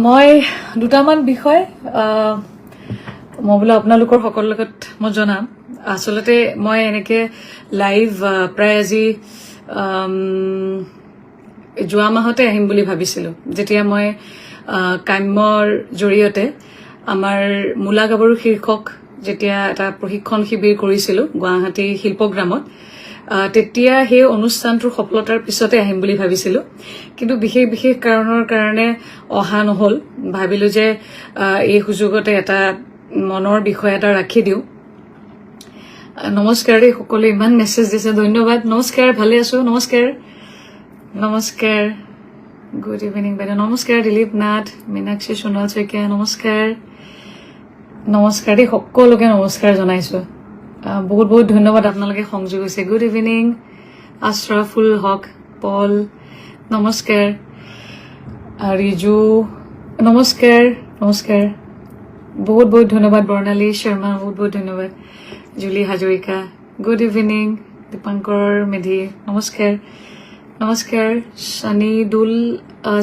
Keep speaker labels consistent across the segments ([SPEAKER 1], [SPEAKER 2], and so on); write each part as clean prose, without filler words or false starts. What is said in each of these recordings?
[SPEAKER 1] মই দুটামান বিষয় মই বোলে আপোনালোকৰ সকলৰ লগত মই জনাম আসলতে মই এনেকে লাইভ প্ৰায় আজি যোৱা মাহতে আহিম বুলি ভাবিছিলো যেতিয়া মই কাম্যৰ জৰিয়তে আমাৰ মূলা গাভৰু শীৰ্ষক যেতিয়া এটা প্ৰশিক্ষণ শিবিৰ কৰিছিলো গুৱাহাটী শিল্পগ্ৰামত তেতিয়া সেই অনুষ্ঠানটোৰ সফলতাৰ পিছতে আহিম বুলি ভাবিছিলো কিন্তু বিশেষ কাৰণৰ কাৰণে অহা নহল ভাবিলো যে এই সুযোগতে এটা মনৰ বিষয় এটা ৰাখি দিও নমস্কাৰ সকলো ইমান মেছেজ দিছে ধন্যবাদ নমস্কাৰ ভালে আছো নমস্কাৰ গুড ইভিনিং বাইদেউ নমস্কাৰ দিলীপ নাথ মীনাক্ষী সোণাল শইকীয়া নমস্কাৰ সকলোকে নমস্কাৰ জনাইছো বহুত ধন্যবাদ আপোনালোকে সংযোগ হৈছে গুড ইভিনিং আশৰাফুল হক পল নমস্কাৰ ৰিজু নমস্কাৰ বহুত ধন্যবাদ বৰ্ণালী শৰ্মা বহুত ধন্যবাদ জুলি হাজৰিকা গুড ইভিনিং দীপাংকৰ মেধি নমস্কাৰ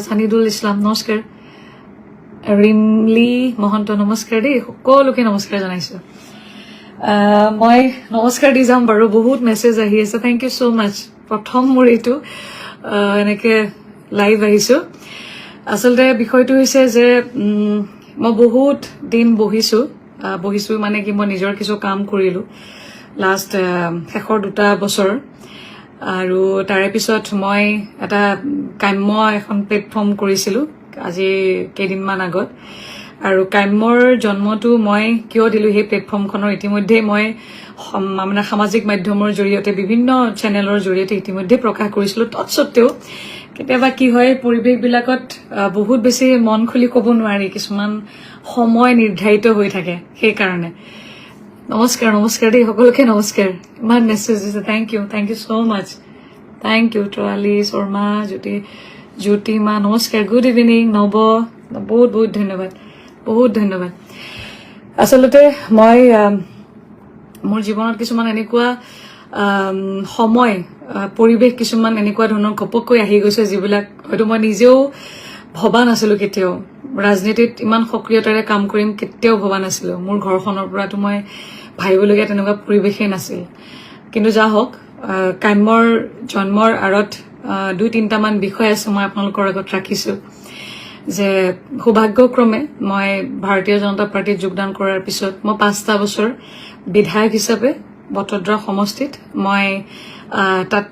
[SPEAKER 1] সানিদুল ইছলাম নমস্কাৰ ৰিমলি মহন্ত নমস্কাৰ দেই সকলোকে নমস্কাৰ জনাইছো মই নমস্কাৰ দি যাম বাৰু বহুত মেছেজ আহি আছে থেংক ইউ ছ' মাছ প্ৰথম মোৰ এইটো এনেকে লাইভ আহিছো আচলতে বিষয়টো হৈছে যে মই বহুত দিন বহিছো মানে কি মই নিজৰ কিছু কাম কৰিলো লাষ্ট শেষৰ 2 বছৰ আৰু তাৰে পিছত মই এটা কাম্য এখন প্লেটফৰ্ম কৰিছিলো আজি কেইদিনমান আগত আৰু কাম্যৰ জন্মটো মই কিয় দিলো সেই প্লেটফৰ্মখনৰ ইতিমধ্যে মই মানে সামাজিক মাধ্যমৰ জৰিয়তে বিভিন্ন চেনেলৰ জৰিয়তে ইতিমধ্যে প্ৰকাশ কৰিছিলো তৎসত্ত্বেও কেতিয়াবা কি হয় পৰিৱেশবিলাকত বহুত বেছি মন খুলি ক'ব নোৱাৰি কিছুমান সময় নিৰ্ধাৰিত হৈ থাকে সেইকাৰণে নমস্কাৰ দেই সকলোকে নমস্কাৰ ইমান মেছেজ দিছে thank you so' much thank you ট্ৰালি শৰ্মা জ্যোতিমা নমস্কাৰ গুড ইভিনিং নৱ বহুত ধন্যবাদ আচলতে মই মোৰ জীৱনত কিছুমান এনেকুৱা সময় পৰিৱেশ কিছুমান এনেকুৱা ধৰণৰ ঘপককৈ আহি গৈছে যিবিলাক হয়তো মই নিজেও ভবা নাছিলো কেতিয়াও ৰাজনীতিত ইমান সক্ৰিয়তাৰে কাম কৰিম কেতিয়াও ভবা নাছিলো মোৰ ঘৰখনৰ পৰাতো মই ভাবিবলগীয়া তেনেকুৱা পৰিৱেশেই নাছিল কিন্তু যা হওক কাম্যৰ জন্মৰ আঁৰত 2-3টামান বিষয় আছে মই আপোনালোকৰ আগত ৰাখিছো যে সৌভাগ্যক্ৰমে মই ভাৰতীয় জনতা পাৰ্টিত যোগদান কৰাৰ পিছত মই 5টা বছৰ বিধায়ক হিচাপে বটদ্ৰা সমষ্টিত মই তাত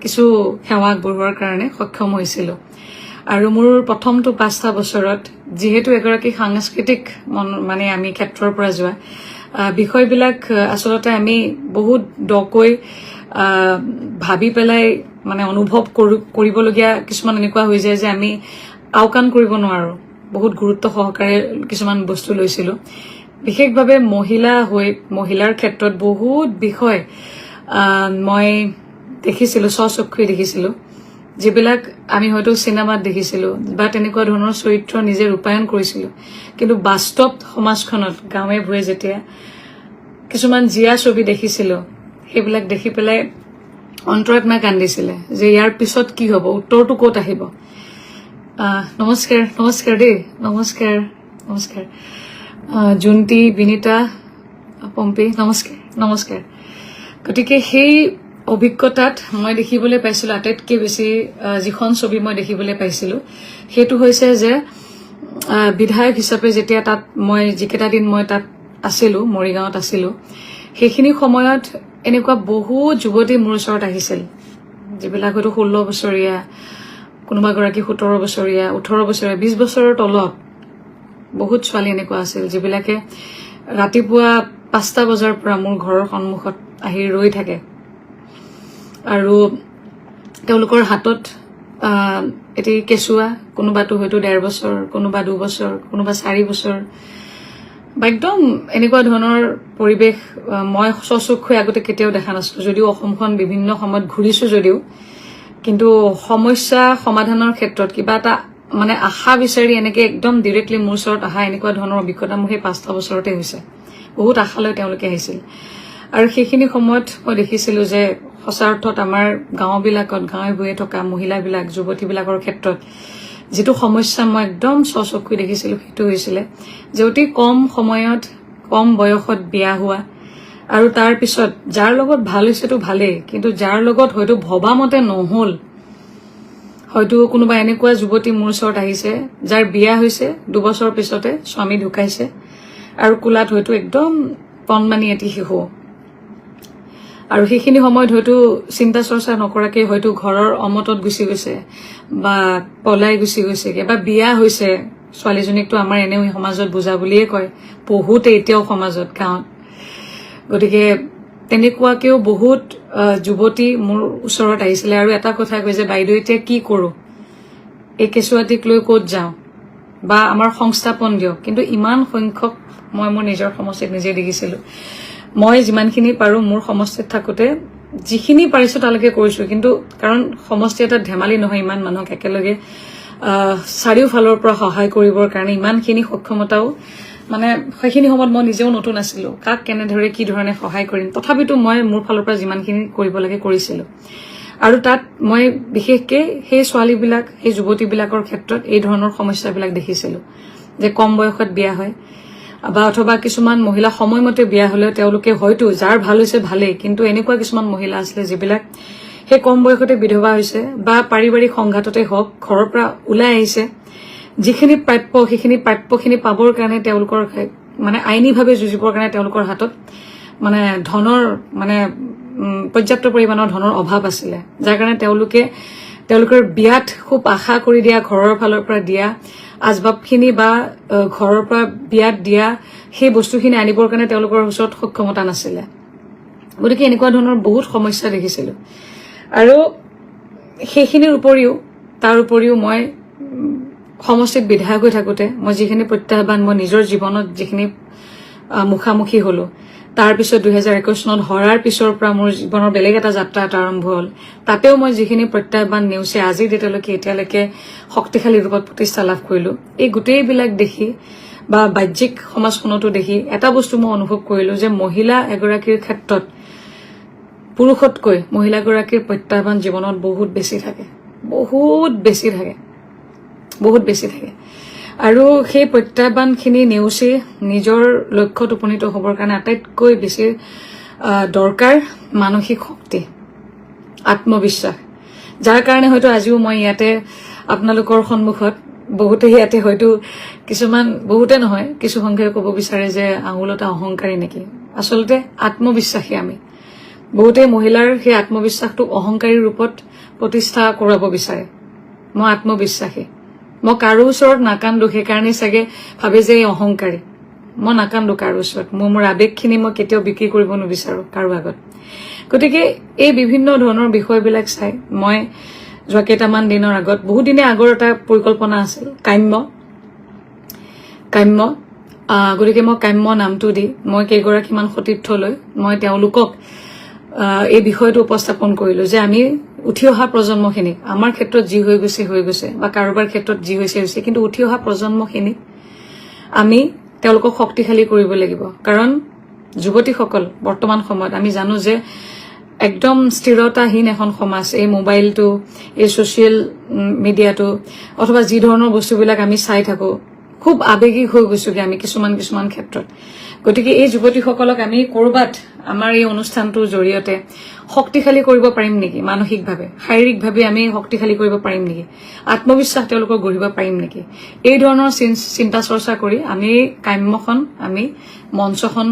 [SPEAKER 1] কিছু সেৱা আগবঢ়োৱাৰ কাৰণে সক্ষম হৈছিলো আৰু মোৰ প্ৰথমটো 5টা বছৰত যিহেতু এগৰাকী সাংস্কৃতিক মানে আমি ক্ষেত্ৰৰ পৰা যোৱা বিষয়বিলাক আচলতে আমি বহুত দকৈ ভাবি পেলাই মানে অনুভৱ কৰিবলগীয়া কিছুমান এনেকুৱা হৈ যায় যে আমি আওকাণ কৰিব নোৱাৰো বহুত গুৰুত্ব সহকাৰে কিছুমান বস্তু লৈছিলো বিশেষভাৱে মহিলাৰ ক্ষেত্ৰত বহুত বিষয় মই দেখিছিলো স্বচক্ষুৰে দেখিছিলো যিবিলাক আমি হয়তো চিনেমাত দেখিছিলো বা তেনেকুৱা ধৰণৰ চৰিত্ৰ নিজে ৰূপায়ণ কৰিছিলো কিন্তু বাস্তৱ সমাজখনত গাঁৱে ভূঞে যেতিয়া কিছুমান জিয়া ছবি দেখিছিলো সেইবিলাক দেখি পেলাই অন্তৰাত্মা কান্দিছিলে যে ইয়াৰ পিছত কি হ'ব উত্তৰটো ক'ত আহিব নমস্কাৰ দেই নমস্কাৰ জুন্তি বিনীতা পম্পী নমস্কাৰ গতিকে সেই অভিজ্ঞতাত মই দেখিবলৈ পাইছিলো আটাইতকৈ বেছি যিখন ছবি মই দেখিবলৈ পাইছিলো সেইটো হৈছে যে বিধায়ক হিচাপে যেতিয়া তাত মই যিকেইটা দিন মই তাত আছিলো মৰিগাঁৱত আছিলো সেইখিনি সময়ত এনেকুৱা বহু যুৱতী মোৰ ওচৰত আহিছিল যিবিলাক হয়তো 16 বছৰীয়া কোনোবা গৰাকী 17 বছৰীয়া 18 বছৰীয়া 20 বছৰৰ তলত বহুত ছোৱালী এনেকুৱা আছিল যিবিলাকে ৰাতিপুৱা 5টা বজাৰ পৰা মোৰ ঘৰৰ সন্মুখত আহি ৰৈ থাকে আৰু তেওঁলোকৰ হাতত এটি কেঁচুৱা কোনোবাটো হয়তো 1.5 বছৰ কোনোবা 2 বছৰ কোনোবা 4 বছৰ বা একদম এনেকুৱা ধৰণৰ পৰিৱেশ মই স্বচক্ষুৰে আগতে কেতিয়াও দেখা নাছিলো যদিও অসমখন বিভিন্ন সময়ত ঘূৰিছো যদিও কিন্তু সমস্যা সমাধানৰ ক্ষেত্ৰত কিবা এটা মানে আশা বিচাৰি এনেকে একদম ডিৰেক্টলি মোৰ ওচৰত অহা এনেকুৱা ধৰণৰ অভিজ্ঞতা মোৰ সেই 5টা বছৰতে হৈছে বহুত আশালৈ তেওঁলোকে আহিছিল আৰু সেইখিনি সময়ত মই দেখিছিলো যে সঁচা অৰ্থত আমাৰ গাঁওবিলাকত গাঁৱে ভূঞে থকা মহিলাবিলাক যুৱতীবিলাকৰ ক্ষেত্ৰত যেটো সমস্যা মই একদম সচকুই দেখিছিলো সেইটো হৈছিলে যে অতি কম সময়ত কম বয়সত বিয়া হোৱা আৰু তাৰ পিছত যাৰ লগত ভাল হৈছেতো ভালেই কিন্তু যাৰ লগত হয়তো ভবা মতে নহল হয়তো কোনোবা এনেকুৱা যুৱতী মোৰ ওচৰত আহিছে যাৰ বিয়া হৈছে 2 বছৰ পিছতে স্বামী ঢুকাইছে আৰু কুলাত হয়তো একদম পণমানি এটি শিশু আৰু সেইখিনি সময়ত হয়তো চিন্তা চৰ্চা নকৰাকে হয়তো ঘৰৰ অমতত গুচি গৈছে বা পলাই গুচি গৈছে বা বিয়া হৈছে ছোৱালীজনীকতো আমাৰ এনেও সমাজত বুজা বুলিয়ে কয় বহুতে এতিয়াও সমাজত গাঁৱত গতিকে তেনেকুৱাকেও বহুত যুৱতী মোৰ ওচৰত আহিছিলে আৰু এটা কথা কয় যে বাইদেউ এতিয়া কি কৰো এই কেঁচুৱাটিক লৈ ক'ত যাওঁ বা আমাৰ সংস্থাপন দিয়ক কিন্তু ইমান সংখ্যক মই মোৰ নিজৰ সমষ্টিত নিজে দেখিছিলো মই যিমানখিনি পাৰো মোৰ সমষ্টিত থাকোতে যিখিনি পাৰিছো তালৈকে কৰিছো কিন্তু কাৰণ সমষ্টি এটা ধেমালি নহয় ইমান মানুহক একেলগে চাৰিওফালৰ পৰা সহায় কৰিবৰ কাৰণে ইমানখিনি সক্ষমতাও মানে সেইখিনি সময়ত মই নিজেও নতুন আছিলো কাক কেনেদৰে কি ধৰণে সহায় কৰিম তথাপিতো মই মোৰ ফালৰ পৰা যিমানখিনি কৰিব লাগে কৰিছিলো আৰু তাত মই বিশেষকৈ সেই ছোৱালীবিলাক সেই যুৱতীবিলাকৰ ক্ষেত্ৰত এই ধৰণৰ সমস্যাবিলাক দেখিছিলো যে কম বয়সত বিয়া হয় বা অথবা কিছুমান মহিলা সময়মতে বিয়া হলেও তেওঁলোকে হয়তো যাৰ ভাল হৈছে ভালেই কিন্তু এনেকুৱা কিছুমান মহিলা আছিলে যিবিলাক সেই কম বয়সতে বিধৱা হৈছে বা পাৰিবাৰিক সংঘাততে হওক ঘৰৰ পৰা ওলাই আহিছে যিখিনি প্ৰাপ্য সেইখিনি প্ৰাপ্যখিনি পাবৰ কাৰণে তেওঁলোকৰ মানে আইনীভাৱে যুঁজিবৰ কাৰণে তেওঁলোকৰ হাতত মানে ধনৰ মানে পৰ্যাপ্ত পৰিমাণৰ ধনৰ অভাৱ আছিলে যাৰ কাৰণে তেওঁলোকৰ বিয়াত খুব আশা কৰি দিয়া ঘৰৰ ফালৰ পৰা দিয়া আজবাবখিনি বা ঘৰৰ পৰা বিয়াত দিয়া সেই বস্তুখিনি আনিবৰ কাৰণে তেওঁলোকৰ ওচৰত সক্ষমতা নাছিলে গতিকে এনেকুৱা ধৰণৰ বহুত সমস্যা দেখিছিলো আৰু সেইখিনিৰ উপৰিও তাৰ উপৰিও মই সমষ্টিত বিধায়ক হৈ থাকোতে মই যিখিনি প্ৰত্যাহ্বান মই নিজৰ জীৱনত যিখিনি মুখামুখি হলো তাৰপিছত 2021 চনত হৰাৰ পিছৰ পৰা মোৰ জীৱনৰ বেলেগ এটা যাত্ৰা এটা আৰম্ভ হ'ল তাতেও মই যিখিনি প্ৰত্যাহ্বান নেওচি আজি ডেটলৈকে এতিয়ালৈকে শক্তিশালী ৰূপত প্ৰতিষ্ঠা লাভ কৰিলো এই গোটেইবিলাক দেখি বা বাহ্যিক সমাজখনতো দেখি এটা বস্তু মই অনুভৱ কৰিলো যে মহিলা এগৰাকীৰ ক্ষেত্ৰত পুৰুষতকৈ মহিলাগৰাকীৰ প্ৰত্যাহ্বান জীৱনত বহুত বেছি থাকে আৰু সেই প্ৰত্যাহ্বানখিনি নেওচি নিজৰ লক্ষ্যত উপনীত হ'বৰ কাৰণে আটাইতকৈ বেছি দৰকাৰ মানসিক শক্তি আত্মবিশ্বাস যাৰ কাৰণে হয়তো আজিও মই ইয়াতে আপোনালোকৰ সন্মুখত বহুতে ইয়াতে হয়তো বহুতে নহয় কিছু সংখ্যাই ক'ব বিচাৰে যে আঙুলতা অহংকাৰী নেকি আচলতে আত্মবিশ্বাসী আমি বহুতে মহিলাৰ সেই আত্মবিশ্বাসটো অহংকাৰী ৰূপত প্ৰতিষ্ঠা কৰাব বিচাৰে মই আত্মবিশ্বাসী মই কাৰো ওচৰত নাকান্দো সেইকাৰণে চাগে ভাবে যে এই অহংকাৰী মই নাকান্দো কাৰো ওচৰত মোৰ আবেগখিনি মই কেতিয়াও বিক্ৰী কৰিব নিবিচাৰো কাৰো আগত গতিকে এই বিভিন্ন ধৰণৰ বিষয়বিলাক চাই মই যোৱা কেইটামান দিনৰ আগত বহুত দিনে আগৰ এটা পৰিকল্পনা আছিল কাম্য গতিকে মই কাম্য নামটো দি মই কেইগৰাকীমান সতীৰ্থলৈ মই তেওঁলোকক এই বিষয়টো উপস্থাপন কৰিলো যে আমি উঠি অহা প্ৰজন্মখিনিক আমাৰ ক্ষেত্ৰত যি হৈ গৈছে বা কাৰোবাৰ ক্ষেত্ৰত যি হৈছে কিন্তু উঠি অহা প্ৰজন্মখিনিক আমি তেওঁলোকক শক্তিশালী কৰিব লাগিব কাৰণ যুৱতীসকল বৰ্তমান সময়ত আমি জানো যে একদম স্থিৰতাহীন এখন সমাজ এই মোবাইলটো এই ছচিয়েল মিডিয়াটো অথবা যি ধৰণৰ বস্তুবিলাক আমি চাই থাকো খুব আবেগিক হৈ গৈছোগে আমি কিছুমান ক্ষেত্ৰত গতিকে এই যুৱতীসকলক আমি কৰবাত আমাৰ এই অনুষ্ঠানটোৰ জৰিয়তে শক্তিশালী কৰিব পাৰিম নেকি মানসিকভাৱে শাৰীৰিকভাৱে আমি শক্তিশালী কৰিব পাৰিম নেকি আত্মবিশ্বাস তেওঁলোকক গঢ়িব পাৰিম নেকি এই ধৰণৰ চিন্তা চৰ্চা কৰি আমি কাম্যখন আমি মঞ্চখন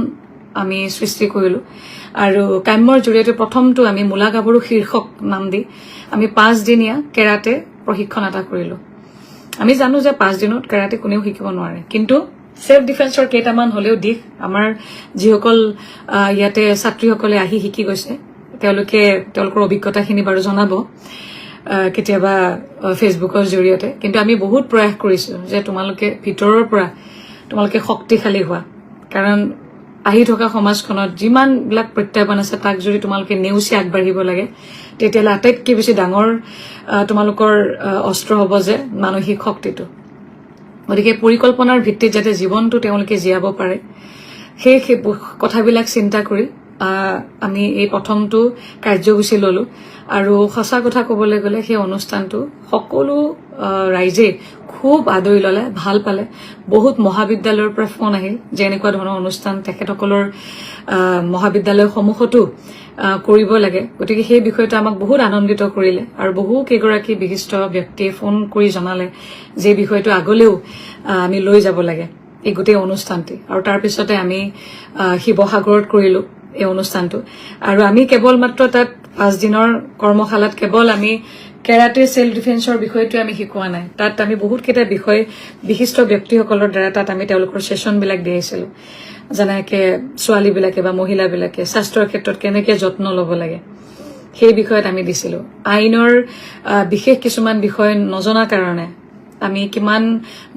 [SPEAKER 1] আমি সৃষ্টি কৰিলো আৰু কাম্যৰ জৰিয়তে প্ৰথমটো আমি মূলা গাভৰু শীৰ্ষক নাম দি আমি 5 দিনীয়া কেৰাটে প্ৰশিক্ষণ এটা কৰিলো আমি জানো যে 5 দিনত কেৰাটে কোনেও শিকিব নোৱাৰে কিন্তু সেলফ ডিফেন্সৰ কেইটামান হলেও দিশ আমাৰ যিসকল ইয়াতে ছাত্ৰীসকলে আহি শিকি গৈছে তেওঁলোকৰ অভিজ্ঞতাখিনি বাৰু জনাব কেতিয়াবা ফেচবুকৰ জৰিয়তে কিন্তু আমি বহুত প্ৰয়াস কৰিছো যে তোমালোকে ভিতৰৰ পৰা তোমালোকে শক্তিশালী হোৱা কাৰণ আহি থকা সমাজখনত যিমানবিলাক প্ৰত্যাহ্বান আছে তাক যদি তোমালোকে নেওচি আগবাঢ়িব লাগে তেতিয়াহ'লে আটাইতকৈ বেছি ডাঙৰ তোমালোকৰ অস্ত্ৰ হ'ব যে মানসিক শক্তিটো গতিকে পৰিকল্পনাৰ ভিত্তিত যাতে জীৱনটো তেওঁলোকে জীয়াব পাৰে সেই কথাবিলাক চিন্তা কৰি আমি এই প্ৰথমটো কাৰ্যসূচী ললো আৰু সঁচা কথা ক'বলৈ গ'লে সেই অনুষ্ঠানটো সকলো ৰাইজে খুব আদৰি ল'লে, ভাল পালে। বহুত মহাবিদ্যালয়ৰ পৰা ফোন আহিল যে এনেকুৱা ধৰণৰ অনুষ্ঠান তেখেতসকলৰ মহাবিদ্যালয়সমূহতো কৰিব লাগে। গতিকে সেই বিষয়টো আমাক বহুত আনন্দিত কৰিলে আৰু বহু কেইগৰাকী বিশিষ্ট ব্যক্তিয়ে ফোন কৰি জনালে যে বিষয়টো আগলৈও আমি লৈ যাব লাগে এই গোটেই অনুষ্ঠানটি। আৰু তাৰপিছতে আমি শিৱসাগৰত কৰিলো এই অনুষ্ঠানটো। আৰু আমি কেৱল মাত্ৰ তাত 5 দিনৰ কৰ্মশালাত কেৱল আমি কেৰাটে সেল্ফ ডিফেন্সৰ বিষয়টো আমি শিকোৱা নাই। তাত আমি বহুত কেইটা বিষয় বিশিষ্ট ব্যক্তিসকলৰ দ্বাৰা তাত আমি তেওঁলোকৰ ছেছনবিলাক দিয়াইছিলো, যেনেকে ছোৱালীবিলাকে বা মহিলাবিলাকে স্বাস্থ্যৰ ক্ষেত্ৰত কেনেকে যত্ন ল'ব লাগে সেই বিষয়ত আমি দিছিলো। আইনৰ বিশেষ কিছুমান বিষয় নজনা কাৰণে আমি কিমান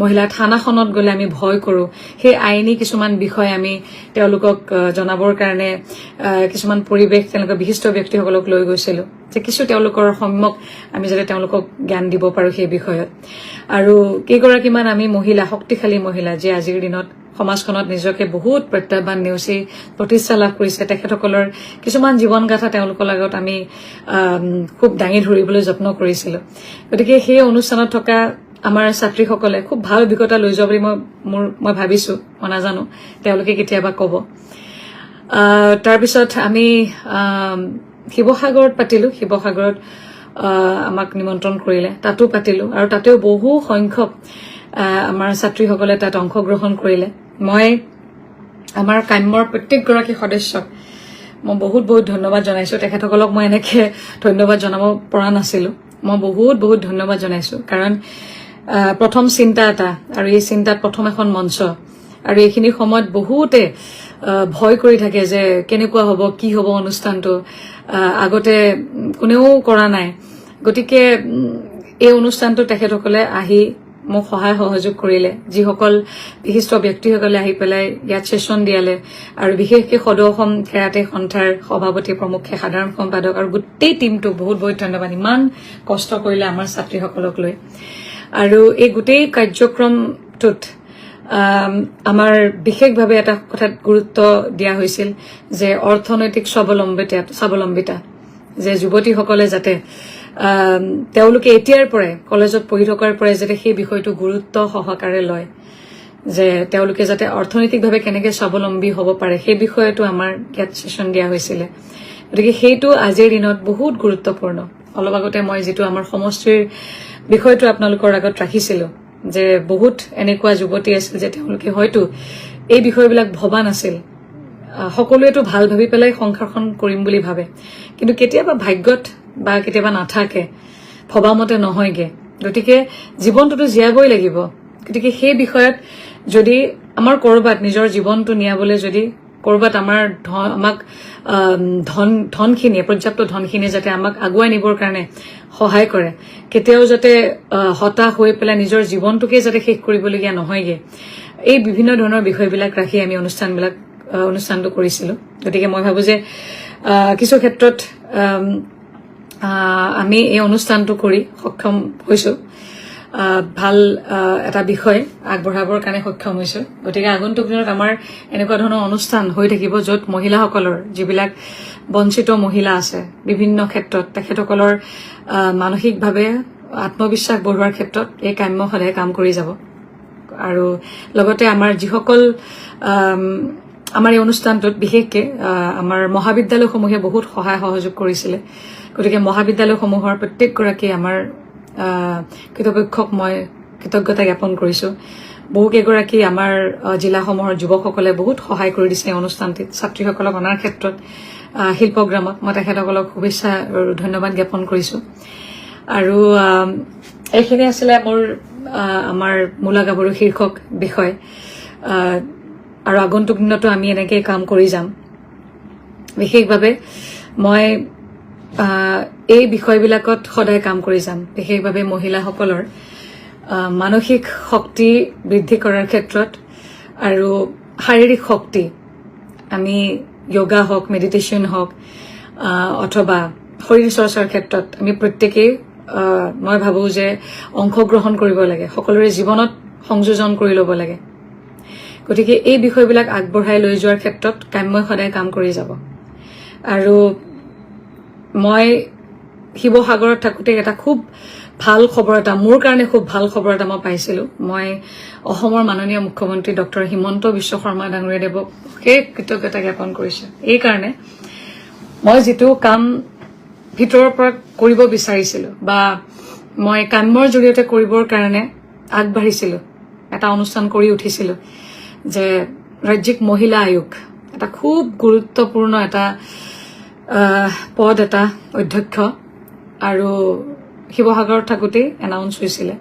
[SPEAKER 1] মহিলা থানাখনত গ'লে আমি ভয় কৰোঁ, সেই আইনী কিছুমান বিষয় আমি তেওঁলোকক জনাবৰ কাৰণে কিছুমান পৰিৱেশ তেওঁলোকৰ বিশিষ্ট ব্যক্তিসকলক লৈ গৈছিলোঁ যে কিছু তেওঁলোকৰ সম্যক আমি যাতে তেওঁলোকক জ্ঞান দিব পাৰোঁ সেই বিষয়ত। আৰু কেইগৰাকীমান আমি মহিলা, শক্তিশালী মহিলা যে আজিৰ দিনত সমাজখনত নিজকে বহুত প্ৰত্যাহ্বান নেওচি প্ৰতিষ্ঠা লাভ কৰিছে, তেখেতসকলৰ কিছুমান জীৱনগাথা তেওঁলোকৰ লগত আমি খুব দাঙি ধৰিবলৈ যত্ন কৰিছিলোঁ। গতিকে সেই অনুষ্ঠানত থকা আমাৰ ছাত্ৰীসকলে খুব ভাল অভিজ্ঞতা লৈ যোৱা বুলি মই ভাবিছোঁ, মই নাজানো তেওঁলোকে কেতিয়াবা ক'ব। তাৰপিছত আমি শিৱসাগৰত পাতিলোঁ। শিৱসাগৰত আমাক নিমন্ত্ৰণ কৰিলে, তাতো পাতিলোঁ আৰু তাতেও বহু সংখ্যক আমাৰ ছাত্ৰীসকলে তাত অংশগ্ৰহণ কৰিলে। মই আমাৰ কাম্যৰ প্ৰত্যেকগৰাকী সদস্যক মই বহুত বহুত ধন্যবাদ জনাইছোঁ। তেখেতসকলক মই এনেকৈ ধন্যবাদ জনাব পৰা নাছিলোঁ, মই বহুত বহুত ধন্যবাদ জনাইছোঁ। কাৰণ প্ৰথম চিন্তা এটা আৰু এই চিন্তাত প্ৰথম এখন মঞ্চ, আৰু এইখিনি সময়ত বহুতে ভয় কৰি থাকে যে কেনেকুৱা হ'ব, কি হ'ব অনুষ্ঠানটো, আগতে কোনেও কৰা নাই। গতিকে এই অনুষ্ঠানটো তেখেতসকলে আহি মোক সহায় সহযোগ কৰিলে, যিসকল বিশিষ্ট ব্যক্তিসকলে আহি পেলাই ইয়াত ছেছন দিয়ালে, আৰু বিশেষকৈ সদৌ অসম কেৰাটে সন্থাৰ সভাপতি প্ৰমুখ্যে সাধাৰণ সম্পাদক আৰু গোটেই টীমটোক বহুত বহুত ধন্যবাদ। ইমান কষ্ট কৰিলে আমাৰ ছাত্ৰীসকলক লৈ। আৰু এই গোটেই কাৰ্যক্ৰমটোত আমাৰ বিশেষভাৱে এটা কথাত গুৰুত্ব দিয়া হৈছিল যে অৰ্থনৈতিক স্বাৱলম্বিতা, যে যুৱতীসকলে যাতে তেওঁলোকে এতিয়াৰ পৰাই কলেজত পঢ়ি থকাৰ পৰাই যাতে সেই বিষয়টো গুৰুত্ব সহকাৰে লয়, যে তেওঁলোকে যাতে অৰ্থনৈতিকভাৱে কেনেকৈ স্বাৱলম্বী হ'ব পাৰে সেই বিষয়টো আমাৰ ইয়াত ছেছন দিয়া হৈছিলে। গতিকে সেইটো আজিৰ দিনত বহুত গুৰুত্বপূৰ্ণ। অলপ আগতে মই যিটো আমাৰ সমষ্টিৰ বিষয়টো আপোনালোকৰ আগত ৰাখিছিলোঁ, যে বহুত এনেকুৱা যুৱতী আছিল যে তেওঁলোকে হয়তো এই বিষয়বিলাক ভবা নাছিল। সকলোৱেতো ভাল ভাবি পেলাই সংসাৰখন কৰিম বুলি ভাবে, কিন্তু কেতিয়াবা ভাগ্যত বা কেতিয়াবা নাথাকে, ভবামতে নহয়গে। গতিকে জীৱনটোতো জীয়াবই লাগিব। গতিকে সেই বিষয়ত যদি আমাৰ ক'ৰবাত নিজৰ জীৱনটো নিয়াবলৈ যদি ক'ৰবাত আমাক ধনখিনিয়ে, পৰ্যাপ্ত ধনখিনিয়ে যাতে আমাক আগুৱাই নিবৰ কাৰণে সহায় কৰে, কেতিয়াও যাতে হতাশ হৈ পেলাই নিজৰ জীৱনটোকে যাতে শেষ কৰিবলগীয়া নহয়গে, এই বিভিন্ন ধৰণৰ বিষয়বিলাক ৰাখি আমি অনুষ্ঠানটো কৰিছিলোঁ। গতিকে মই ভাবোঁ যে কিছু ক্ষেত্ৰত আমি এই অনুষ্ঠানটো কৰি সক্ষম হৈছোঁ, ভাল এটা বিষয় আগবঢ়াবৰ কাৰণে সক্ষম হৈছোঁ। গতিকে আগন্তুক দিনত আমাৰ এনেকুৱা ধৰণৰ অনুষ্ঠান হৈ থাকিব, য'ত মহিলাসকলৰ যিবিলাক বঞ্চিত মহিলা আছে বিভিন্ন ক্ষেত্ৰত, তেখেতসকলৰ মানসিকভাৱে আত্মবিশ্বাস বঢ়োৱাৰ ক্ষেত্ৰত এই কাম্য সদায় কাম কৰি যাব। আৰু লগতে আমাৰ যিসকল আমাৰ এই অনুষ্ঠানটোত বিশেষকৈ আমাৰ মহাবিদ্যালয়সমূহে বহুত সহায় সহযোগ কৰিছিলে। গতিকে মহাবিদ্যালয়সমূহৰ প্ৰত্যেকগৰাকী আমাৰ কৃতপক্ষক মই কৃতজ্ঞতা জ্ঞাপন কৰিছোঁ। বহুকেইগৰাকী আমাৰ জিলাসমূহৰ যুৱকসকলে বহুত সহায় কৰি দিছে এই অনুষ্ঠানটিত, ছাত্ৰীসকলক অনাৰ ক্ষেত্ৰত শিল্পগ্ৰামত মই তেখেতসকলক শুভেচ্ছা আৰু ধন্যবাদ জ্ঞাপন কৰিছোঁ। আৰু এইখিনি আছিলে আমাৰ মূলা গাভৰু শীৰ্ষক বিষয়। আৰু আগন্তুক দিনতো আমি এনেকৈ কাম কৰি যাম। বিশেষভাৱে মই এই বিষয়বিলাকত সদায় কাম কৰি যাম। বিশেষভাৱে মহিলাসকলৰ মানসিক শক্তি বৃদ্ধি কৰাৰ ক্ষেত্ৰত আৰু শাৰীৰিক শক্তি, আমি য়োগা হওক, মেডিটেশ্যন হওক অথবা শৰীৰ চৰ্চাৰ ক্ষেত্ৰত আমি প্ৰত্যেকেই মই ভাবোঁ যে অংশগ্ৰহণ কৰিব লাগে, সকলোৰে জীৱনত সংযোজন কৰি ল'ব লাগে। গতিকে এই বিষয়বিলাক আগবঢ়াই লৈ যোৱাৰ ক্ষেত্ৰত কাম্যই সদায় কাম কৰি যাব। আৰু মই শিৱসাগৰত থাকোঁতে এটা খুব ভাল খবৰ এটা মোৰ কাৰণে খুব ভাল খবৰ এটা মই পাইছিলোঁ মই অসমৰ মাননীয় মুখ্যমন্ত্ৰী ডক্টৰ হিমন্ত বিশ্ব শৰ্মা ডাঙৰীয়াদেৱক অশেষ কৃতজ্ঞতা জ্ঞাপন কৰিছোঁ এই কাৰণে মই যিটো কাম ভিতৰৰ পৰা কৰিব বিচাৰিছিলোঁ বা মই কামৰ জৰিয়তে কৰিবৰ কাৰণে আগবাঢ়িছিলোঁ এটা অনুষ্ঠান কৰি উঠিছিলোঁ যে ৰাজ্যিক মহিলা আয়োগ এটা খুব গুৰুত্বপূৰ্ণ এটা পদ এটা অধ্যক্ষ আৰু শিৱসাগৰত থাকোঁতেই এনাউন্স হৈছিলে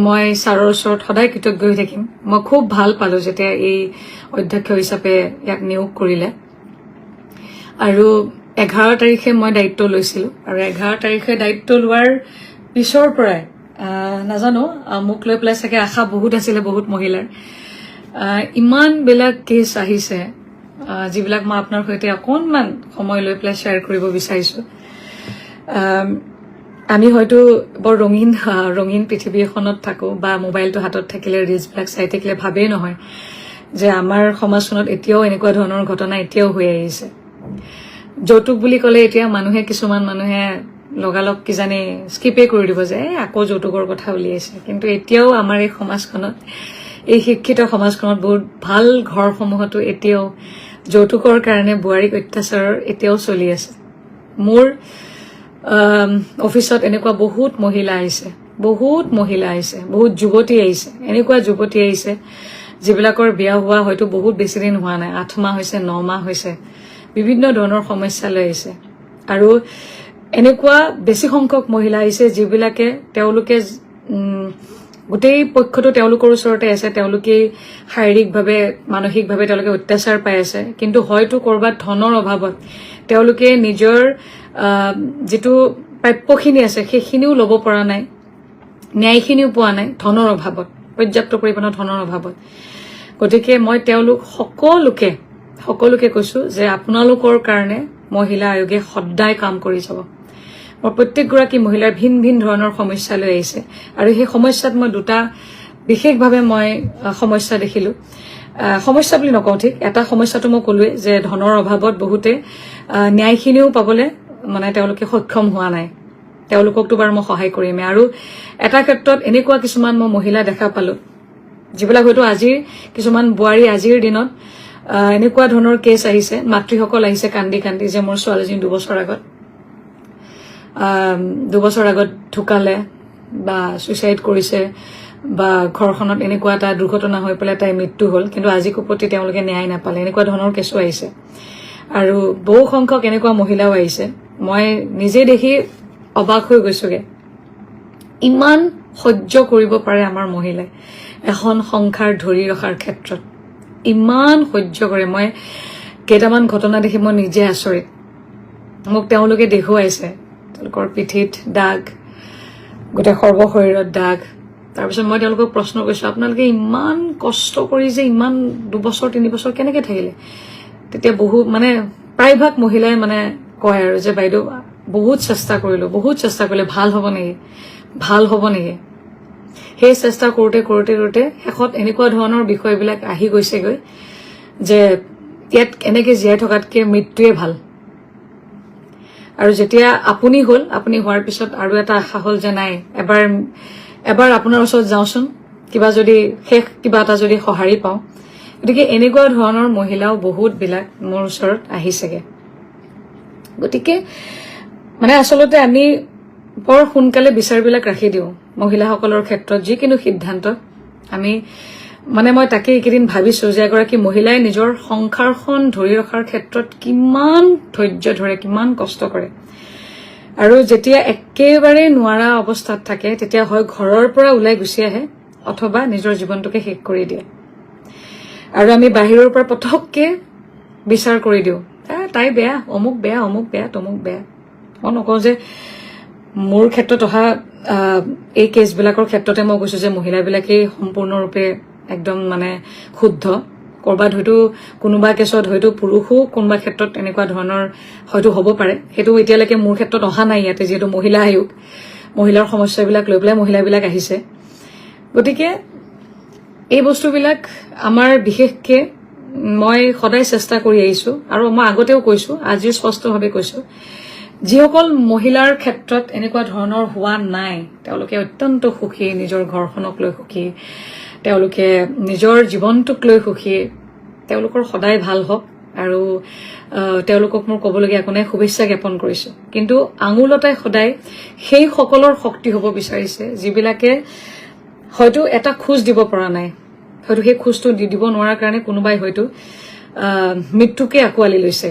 [SPEAKER 1] মই ছাৰৰ ওচৰত সদায় কৃতজ্ঞ হৈ থাকিম মই খুব ভাল পালোঁ যেতিয়া এই অধ্যক্ষ হিচাপে ইয়াক নিয়োগ কৰিলে আৰু 11 তাৰিখে মই দায়িত্ব লৈছিলোঁ আৰু 11 তাৰিখে দায়িত্ব লোৱাৰ পিছৰ পৰাই নাজানো মোক লৈ পেলাই চাগে আশা বহুত আছিলে বহুত মহিলাৰ ইমানবিলাক কেছ আহিছে যিবিলাক মই আপোনাৰ সৈতে অকণমান সময় লৈ পেলাই শ্বেয়াৰ কৰিব বিচাৰিছোঁ আমি হয়তো বৰ ৰঙীন পৃথিৱী এখনত থাকোঁ বা মোবাইলটো হাতত থাকিলে ৰিলছবিলাক চাই থাকিলে ভাবেই নহয় যে আমাৰ সমাজখনত এতিয়াও এনেকুৱা ধৰণৰ ঘটনা এতিয়াও হৈ আহিছে যৌতুক বুলি ক'লে এতিয়া কিছুমান মানুহে লগালগ কিজানি স্কিপেই কৰি দিব যে আকৌ যৌতুকৰ কথা উলিয়াইছে কিন্তু এতিয়াও আমাৰ এই সমাজখনত এই শিক্ষিত সমাজখনত বহুত ভাল ঘৰসমূহতো এতিয়াও যৌতুকৰ কাৰণে বোৱাৰীক অত্যাচাৰ এতিয়াও চলি আছে মোৰ অফিচত এনেকুৱা বহুত মহিলা আহিছে বহুত যুৱতী আহিছে এনেকুৱা যুৱতী আহিছে যিবিলাকৰ বিয়া হোৱা হয়তো বহুত বেছি দিন হোৱা নাই 8 মাহ হৈছে 9 মাহ হৈছে বিভিন্ন ধৰণৰ সমস্যা লৈ আহিছে আৰু এনেকুৱা বেছি সংখ্যক মহিলা আহিছে যিবিলাকে তেওঁলোকে গোটেই পক্ষটো তেওঁলোকৰ ওচৰতে আছে তেওঁলোকে শাৰীৰিকভাৱে মানসিকভাৱে তেওঁলোকে অত্যাচাৰ পাই আছে কিন্তু হয়তো কৰবাত ধনৰ অভাৱত তেওঁলোকে নিজৰ যিটো প্ৰাপ্যখিনি আছে সেইখিনিও ল'ব পৰা নাই ন্যায়খিনিও পোৱা নাই ধনৰ অভাৱত পৰ্যাপ্ত পৰিমাণৰ ধনৰ অভাৱত গতিকে মই তেওঁলোক সকলোকে কৈছোঁ যে আপোনালোকৰ কাৰণে মহিলা আয়োগে সদায় কাম কৰি যাব মই প্ৰত্যেকগৰাকী মহিলাৰ ভিন ধৰণৰ সমস্যা লৈ আহিছে আৰু সেই সমস্যাত মই দুটা বিশেষভাৱে মই সমস্যা দেখিলোঁ সমস্যা বুলি নকওঁ ঠিক এটা সমস্যাটো মই ক'লোৱে যে ধনৰ অভাৱত বহুতে ন্যায়খিনিও পাবলৈ মানে তেওঁলোকে সক্ষম হোৱা নাই তেওঁলোককতো বাৰু মই সহায় কৰিমেই আৰু এটা ক্ষেত্ৰত এনেকুৱা কিছুমান মই মহিলা দেখা পালোঁ যিবিলাক হয়তো কিছুমান বোৱাৰী আজিৰ দিনত এনেকুৱা ধৰণৰ কেছ আহিছে মাতৃসকল আহিছে কান্দি যে মোৰ ছোৱালীজনী 2 বছৰ আগত ঢুকালে বা ছুইচাইড কৰিছে বা ঘৰখনত এনেকুৱা এটা দুৰ্ঘটনা হৈ পেলাই তাইৰ মৃত্যু হ'ল কিন্তু আজি কোপতি তেওঁলোকে ন্যায় নাপালে এনেকুৱা ধৰণৰ কেছো আহিছে আৰু বহু সংখ্যক এনেকুৱা মহিলাও আহিছে মই নিজে দেখি অবাক হৈ গৈছোগে ইমান সহ্য কৰিব পাৰে আমাৰ মহিলাই এখন সংসাৰ ধৰি ৰখাৰ ক্ষেত্ৰত ইমান সহ্য কৰে মই কেইটামান ঘটনা দেখি মই নিজে আচৰিত মোক তেওঁলোকে দেখুৱাইছে তেওঁলোকৰ পিঠিত দাগ গোটেই সৰ্বশৰীৰত দাগ তাৰপিছত মই তেওঁলোকক প্ৰশ্ন কৰিছোঁ আপোনালোকে ইমান কষ্ট কৰি যে ইমান 2 বছৰ 3 বছৰ কেনেকৈ থাকিলে তেতিয়া প্ৰায়ভাগ মহিলাই কয় আৰু যে বাইদেউ বহুত চেষ্টা কৰিলোঁ ভাল হ'ব নেকি সেই চেষ্টা কৰোঁতে শেষত এনেকুৱা ধৰণৰ বিষয়বিলাক আহি গৈছেগৈ যে ইয়াত এনেকৈ জীয়াই থকাতকৈ মৃত্যুৱে ভাল আৰু যেতিয়া আপুনি হোৱাৰ পিছত আৰু এটা আশা হ'ল যে নাই এবাৰ আপোনাৰ ওচৰত যাওঁচোন কিবা এটা যদি সঁহাৰি পাওঁ গতিকে এনেকুৱা ধৰণৰ মহিলাও বহুতবিলাক মোৰ ওচৰত আহিছেগে গতিকে আচলতে আমি বৰ সোনকালে বিচাৰবিলাক ৰাখি দিওঁ মহিলাসকলৰ ক্ষেত্ৰত যিকোনো সিদ্ধান্ত আমি মই তাকে এইকেইদিন ভাবিছোঁ যে এগৰাকী মহিলাই নিজৰ সংসাৰখন ধৰি ৰখাৰ ক্ষেত্ৰত কিমান ধৈৰ্য ধৰে কিমান কষ্ট কৰে আৰু যেতিয়া একেবাৰে নোৱাৰা অৱস্থাত থাকে তেতিয়া হয় ঘৰৰ পৰা ওলাই গুচি আহে অথবা নিজৰ জীৱনটোকে শেষ কৰি দিয়ে আৰু আমি বাহিৰৰ পৰা পটককে বিচাৰ কৰি দিওঁ তাই বেয়া অমুক বেয়া তমুক বেয়া মই নকওঁ যে মোৰ ক্ষেত্ৰত অহা এই কেছবিলাকৰ ক্ষেত্ৰতে মই কৈছোঁ যে মহিলাবিলাকেই সম্পূৰ্ণৰূপে একদম শুদ্ধ কৰবাত হয়তো কোনোবা কেছত হয়তো পুৰুষো কোনোবা ক্ষেত্ৰত এনেকুৱা ধৰণৰ হয়তো হ'ব পাৰে সেইটো এতিয়ালৈকে মোৰ ক্ষেত্ৰত অহা নাই ইয়াতে যিহেতু মহিলা আয়োগ মহিলাৰ সমস্যাবিলাক লৈ পেলাই মহিলাবিলাক আহিছে গতিকে এই বস্তুবিলাক আমাৰ বিশেষকৈ মই সদায় চেষ্টা কৰি আহিছোঁ আৰু মই আগতেও কৈছোঁ আজি স্পষ্টভাৱে কৈছোঁ যিসকল মহিলাৰ ক্ষেত্ৰত এনেকুৱা ধৰণৰ হোৱা নাই তেওঁলোকে অত্যন্ত সুখী, নিজৰ ঘৰখনক লৈ সুখী, তেওঁলোকে নিজৰ জীৱনটোক লৈ সুখী, তেওঁলোকৰ সদায় ভাল হওক। আৰু তেওঁলোকক মোৰ ক'বলগীয়া একো নাই, শুভেচ্ছা জ্ঞাপন কৰিছো। কিন্তু আঙুলতাই সদায় সেই সকলৰ শক্তি হ'ব বিচাৰিছে যিবিলাকে হয়তো এটা খোজ দিব পৰা নাই, হয়তো সেই খোজটো দিব নোৱাৰাৰ কাৰণে কোনোবাই হয়তো মৃত্যুকে আঁকোৱালি লৈছে।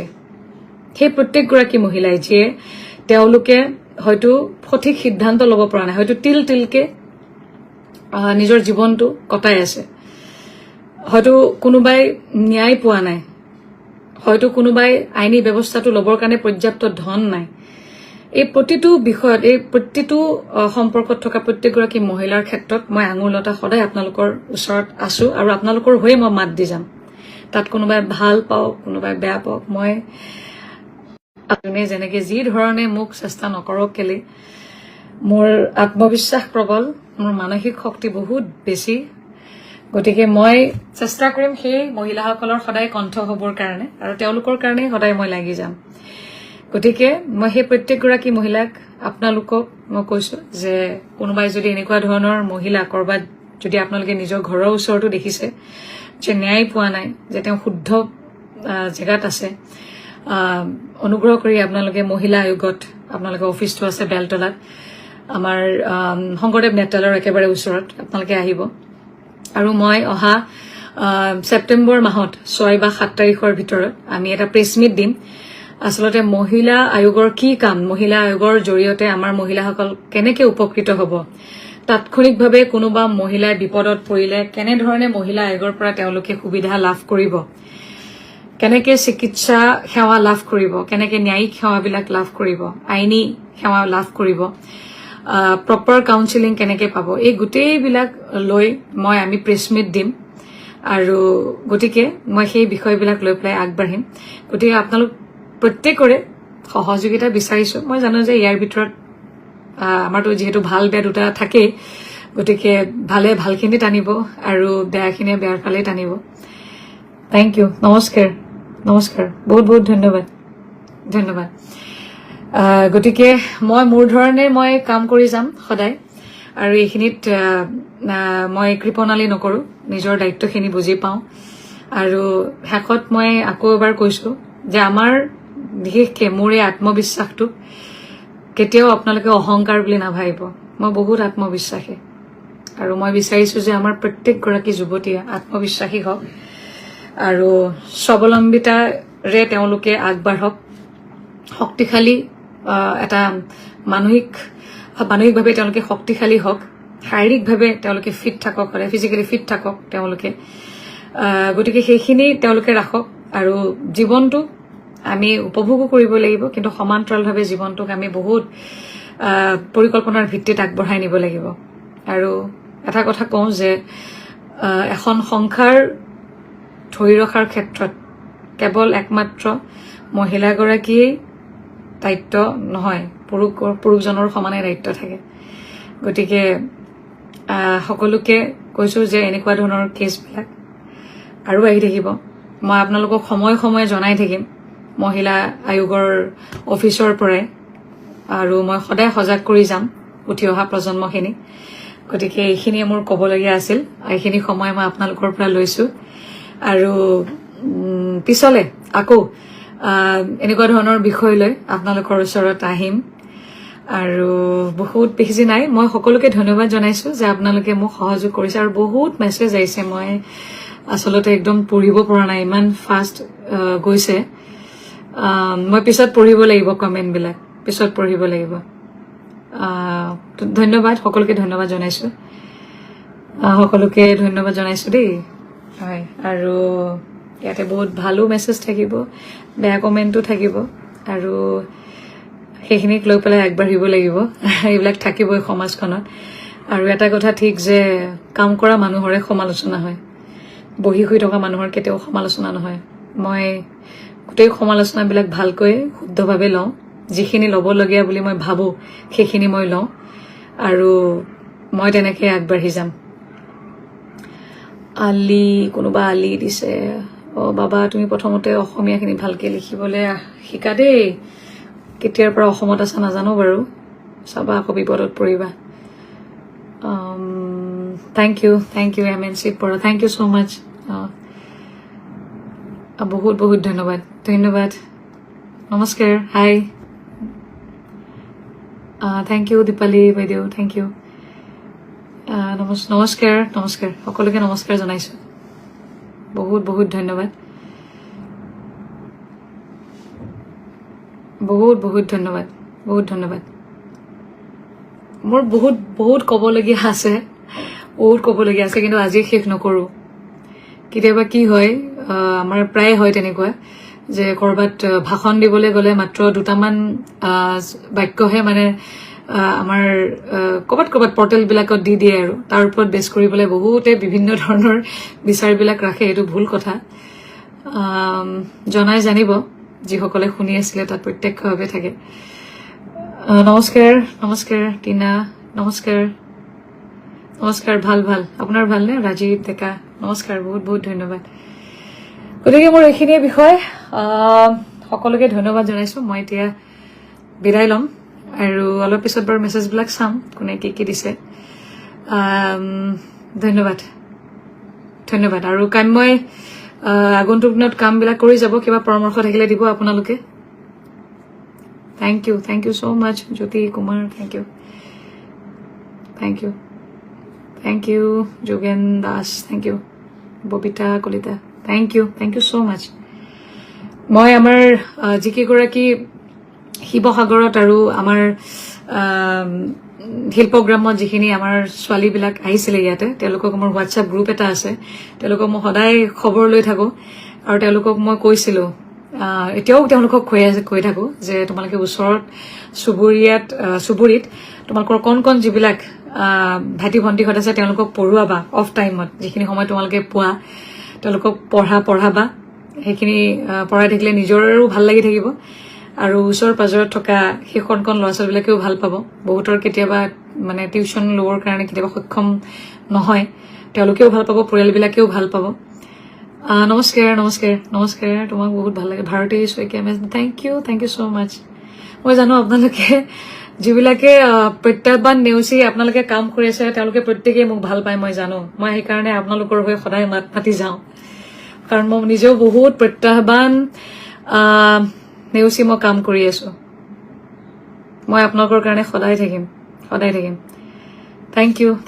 [SPEAKER 1] সেই প্ৰত্যেকগৰাকী মহিলাই যিয়ে তেওঁলোকে হয়তো সঠিক সিদ্ধান্ত ল'ব পৰা নাই, হয়তো তিল তিলকে নিজৰ জীৱনটো কটাই আছে, হয়তো কোনোবাই ন্যায় পোৱা নাই, হয়তো কোনোবাই আইনী ব্যৱস্থাটো ল'বৰ কাৰণে পৰ্যাপ্ত ধন নাই। এই প্ৰতিটো বিষয়ত, এই প্ৰতিটো সম্পৰ্কত থকা প্ৰত্যেকগৰাকী মহিলাৰ ক্ষেত্ৰত মই আঙুলতা সদায় আপোনালোকৰ ওচৰত আছো আৰু আপোনালোকৰ হৈয়ে মই মাত দি যাম। তাত কোনোবাই ভাল পাওক, কোনোবাই বেয়া পাওক, মই আপুনি যেনেকে যি ধৰণে মোক চেষ্টা নকৰক কেলে, মোৰ আত্মবিশ্বাস প্ৰবল, মোৰ মানসিক শক্তি বহুত বেছি। গতিকে মই চেষ্টা কৰিম সেই মহিলাসকলৰ সদায় কণ্ঠ হ'বৰ কাৰণে, আৰু তেওঁলোকৰ কাৰণে সদায় মই লাগি যাম। গতিকে মই সেই প্ৰত্যেকগৰাকী মহিলাক, আপোনালোকক মই কৈছো যে কোনোবাই যদি এনেকুৱা ধৰণৰ মহিলা কৰবাত যদি আপোনালোকে নিজৰ ঘৰৰ ওচৰতো দেখিছে যে ন্যায় পোৱা নাই, যে তেওঁ শুদ্ধ জেগাত আছে, অনুগ্ৰহ কৰি আপোনালোকে মহিলা আয়োগত, আপোনালোকৰ অফিচটো আছে বেলতলাত, আমাৰ শংকৰদেৱ নেতালৰ একেবাৰে ওচৰত, আপোনালোকে আহিব। আৰু মই অহা ছেপ্টেম্বৰ মাহত 6 বা 7 তাৰিখৰ ভিতৰত আমি এটা প্ৰেছ মিট দিম। আচলতে মহিলা আয়োগৰ কি কাম, মহিলা আয়োগৰ জৰিয়তে আমাৰ মহিলাসকল কেনেকে উপকৃত হ'ব, তাৎক্ষণিকভাৱে কোনোবা মহিলাই বিপদত পৰিলে কেনেধৰণে মহিলা আয়োগৰ পৰা তেওঁলোকে সুবিধা লাভ কৰিব, কেনেকে চিকিৎসা সেৱা লাভ কৰিব, কেনেকে ন্যায়িক সেৱাবিলাক লাভ কৰিব, আইনী সেৱা লাভ কৰিব, প্ৰপাৰ কাউন্সেলিং কেনেকে পাব, এই গোটেইবিলাক লৈ আমি প্ৰেছ মিট দিম। আৰু গতিকে মই সেই বিষয়বিলাক লৈ পেলাই আগবাঢ়িম। গতিকে আপোনালোক প্ৰত্যেকৰে সহযোগিতা বিচাৰিছো। মই জানো যে ইয়াৰ ভিতৰত আমাৰতো যিহেতু ভাল বেয়া দুটা থাকেই, গতিকে ভালে ভালখিনি টানিব আৰু বেয়াখিনিয়ে বেয়াৰ ফালে টানিব। থেংক ইউ, নমস্কাৰ, নমস্কাৰ, বহুত বহুত ধন্যবাদ, ধন্যবাদ। গতিকে মই মোৰ ধৰণে মই কাম কৰি যাম সদায়, আৰু এইখিনিত মই কৃপণালি নকৰো, নিজৰ দায়িত্বখিনি বুজি পাওঁ। আৰু শেষত মই আকৌ এবাৰ কৈছো যে আমাৰ বিশেষকে মোৰ এই আত্মবিশ্বাসটো কেতিয়াও আপোনালোকে অহংকাৰ বুলি নাভাবিব। মই বহুত আত্মবিশ্বাসী, আৰু মই বিচাৰিছো যে আমাৰ প্ৰত্যেকগৰাকী যুৱতীয়ে আত্মবিশ্বাসী হওক আৰু স্বাৱলম্বিতাৰে তেওঁলোকে আগবাঢ়ক, শক্তিশালী এটা মানসিকভাৱে তেওঁলোকে শক্তিশালী হওক, শাৰীৰিকভাৱে তেওঁলোকে ফিট থাকক, সদায় ফিজিকেলি ফিট থাকক তেওঁলোকে। গতিকে সেইখিনি তেওঁলোকে ৰাখক, আৰু জীৱনটো আমি উপভোগো কৰিব লাগিব, কিন্তু সমান্তৰালভাৱে জীৱনটোক আমি বহুত পৰিকল্পনাৰ ভিত্তিত আগবঢ়াই নিব লাগিব। আৰু এটা কথা কওঁ যে এখন সংসাৰ ধৰি ৰখাৰ ক্ষেত্ৰত কেৱল একমাত্ৰ মহিলাগৰাকীয়ে দায়িত্ব নহয়, পুৰুষজনৰ সমানে দায়িত্ব থাকে। গতিকে সকলোকে কৈছো যে এনেকুৱা ধৰণৰ কেছবিলাক আৰু আহি থাকিব। মই আপোনালোকক সময়ে সময়ে জনাই থাকিম মহিলা আয়োগৰ অফিচৰ পৰাই, আৰু মই সদায় সজাগ কৰি যাম উঠি অহা প্ৰজন্মখিনিক। গতিকে এইখিনিয়ে মোৰ ক'বলগীয়া আছিল, এইখিনি সময় মই আপোনালোকৰ পৰা লৈছো। আৰু পিছলে আকৌ এনেকুৱা ধৰণৰ বিষয় লৈ আপোনালোকৰ ওচৰত আহিম। আৰু বহুত বেছি নাই, মই সকলোকে ধন্যবাদ জনাইছো যে আপোনালোকে মোক সহযোগ কৰিছে। আৰু বহুত মেছেজ আহিছে, মই আচলতে একদম পঢ়িব পৰা নাই, ইমান ফাষ্ট গৈছে। মই পিছত পঢ়িব লাগিব, কমেণ্টবিলাক পিছত পঢ়িব লাগিব। ধন্যবাদ, সকলোকে ধন্যবাদ জনাইছো, সকলোকে ধন্যবাদ জনাইছো দেই। হয়, আৰু ইয়াতে বহুত ভালো মেছেজ থাকিব, বেয়া কমেণ্টো থাকিব, আৰু সেইখিনিক লৈ পেলাই আগবাঢ়িব লাগিব। এইবিলাক থাকিবই সমাজখনত। আৰু এটা কথা ঠিক যে কাম কৰা মানুহৰে সমালোচনা হয়, বহি হৈ থকা মানুহৰ কেতিয়াও সমালোচনা নহয়। মই গোটেই সমালোচনাবিলাক ভালকৈ শুদ্ধভাৱে লওঁ, যিখিনি ল'বলগীয়া বুলি মই ভাবোঁ সেইখিনি মই লওঁ, আৰু মই তেনেকৈ আগবাঢ়ি যাম। কোনোবা আলি দিছে, বাবা তুমি প্ৰথমতে অসমীয়াখিনি ভালকৈ লিখিবলৈ শিকা দেই। কেতিয়াৰ পৰা অসমত আছা নাজানো বাৰু চাবা আকৌ বিপদত পৰিবা থ্যাংক ইউ MNC পৰা থ্যাংক ইউ সো মাচ বহুত বহুত ধন্যবাদ নমস্কাৰ হাই থ্যাংক ইউ দীপালী বাইদেউ থ্যাংক ইউ নমস্কাৰ সকলোকে নমস্কাৰ জনাইছো বহুত বহুত ধন্যবাদ বহুত ধন্যবাদ মোৰ বহুত ক'বলগীয়া আছে কিন্তু আজি শেষ নকৰো কেতিয়াবা কি হয় আমাৰ প্ৰায় হয় তেনেকুৱা যে কৰবাত ভাষণ দিবলৈ গ'লে মাত্ৰ দুটামান বাক্যহে মানে আমাৰ ক'বাত পৰ্টেল বিলাকত দি দিয়ে আৰু তাৰ ওপৰত বেছ কৰিবলৈ বহুতে বিভিন্ন ধৰণৰ বিচাৰবিলাক ৰাখে এইটো ভুল কথা জনাই জানিব যিসকলে শুনি আছিলে তাত প্ৰত্যক্ষভাৱে থাকে নমস্কাৰ টিনা নমস্কাৰ ভাল আপোনাৰ ভালনে ৰাজীৱ ডেকা নমস্কাৰ বহুত ধন্যবাদ গতিকে মোৰ এইখিনিয়ে বিষয় সকলোকে ধন্যবাদ জনাইছো মই এতিয়া বিদায় ল'ম আৰু অলপ পিছত বাৰু মেছেজবিলাক চাম কোনে কি দিছে ধন্যবাদ আৰু কাম্যই আগন্তুক দিনত কামবিলাক কৰি যাব কিবা পৰামৰ্শ থাকিলে দিব আপোনালোকে thank you so much Jyoti Kumar thank you Jogen Das thank you Babita Kalita thank you so much মই আমাৰ যিকেইগৰাকী শিৱসাগৰত আৰু আমাৰ শিল্পগ্ৰামত যিখিনি আমাৰ ছোৱালীবিলাক আহিছিলে ইয়াতে তেওঁলোকক মোৰ হোৱাটছএপ গ্ৰুপ এটা আছে তেওঁলোকক মই সদায় খবৰ লৈ থাকো আৰু তেওঁলোকক মই কৈছিলো এতিয়াও তেওঁলোকক কৈ থাকো যে তোমালোকে ওচৰত চুবুৰীত তোমালোকৰ কণ যিবিলাক ভাইটি ভণ্টিহঁত আছে তেওঁলোকক পঢ়ুৱাবা অফ টাইমত যিখিনি সময় তোমালোকে পোৱা তেওঁলোকক পঢ়াবা সেইখিনি পঢ়াই থাকিলে নিজৰো ভাল লাগি থাকিব আৰু ওচৰ পাজৰত থকা সেই কণ ল'ৰা ছোৱালীবিলাকেও ভাল পাব বহুতৰ কেতিয়াবা মানে টিউচন ল'বৰ কাৰণে কেতিয়াবা সক্ষম নহয় তেওঁলোকেও ভাল পাব পৰিয়ালবিলাকেও ভাল পাব নমস্কাৰ তোমাক বহুত ভাল লাগে Bharati Saikia thank you so much মই জানো আপোনালোকে যিবিলাকে প্ৰত্যাহ্বান নেওচি আপোনালোকে কাম কৰি আছে তেওঁলোকে প্ৰত্যেকেই মোক ভাল পায় মই জানো মই সেইকাৰণে আপোনালোকৰ হৈ সদায় মাত মাতি যাওঁ কাৰণ মই নিজেও বহুত প্ৰত্যাহ্বান নেওচি মই কাম কৰি আছো মই আপোনালোকৰ কাৰণে সদায় থাকিম